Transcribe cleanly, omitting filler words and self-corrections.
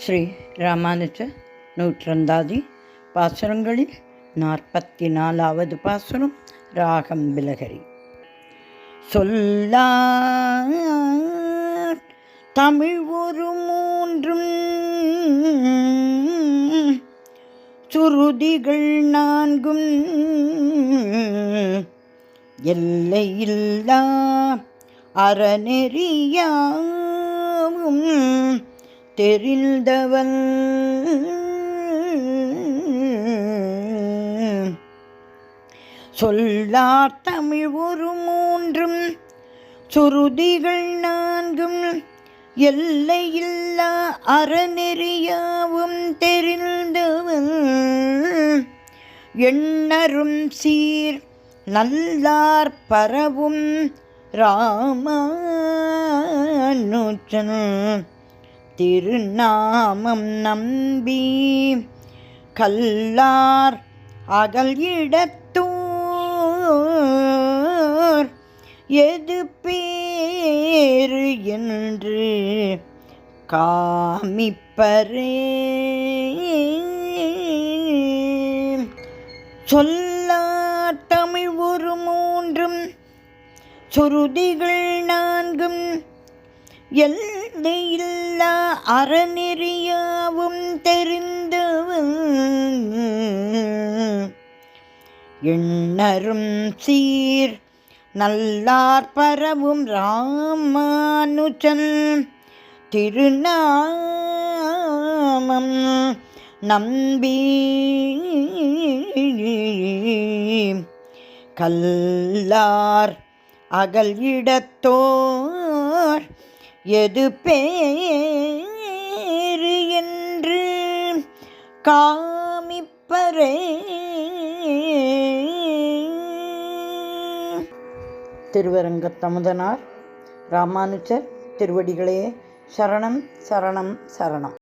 ஸ்ரீ ராமானுஜ நூற்றந்தாதி பாசுரங்களில் 44வது பாசுரம். ராகம் பிலகரி. சொல்லார் தமிழ் ஒரு மூன்றும் சுருதிகள் நான்கும் எல்லையில்லா அறநெறியாவும் தெரிந்தவன் சொல்லார் தமிழ் ஒரு மூன்றும் சுருதிகள் நான்கும் எல்லையில்லா அறநெறியாவும் தெரிந்தவன் எண்ணரும் சீர் நல்லார் பரவும் ராமானுஜன் திருநாமம் நம்பி கல்லார் அகல் இடத்தோர் எது பேரு என்று காமிப்பரே. சொல்லார் தமிழ் ஒரு மூன்றும் சுருதிகள் நான்கும் எல்லையில்லா அறநெறியாவும் தெரிந்தவன் எண்ணரும் சீர் நல்லார் பரவும் ராமானுஜன் திருநாமம் நம்பி கல்லார் அகல் இடத்தோர் எது பேரு என்று காமிப்பரே. திருவரங்கத்தமுதனார் ராமானுஜர் திருவடிகளே சரணம் சரணம் சரணம்.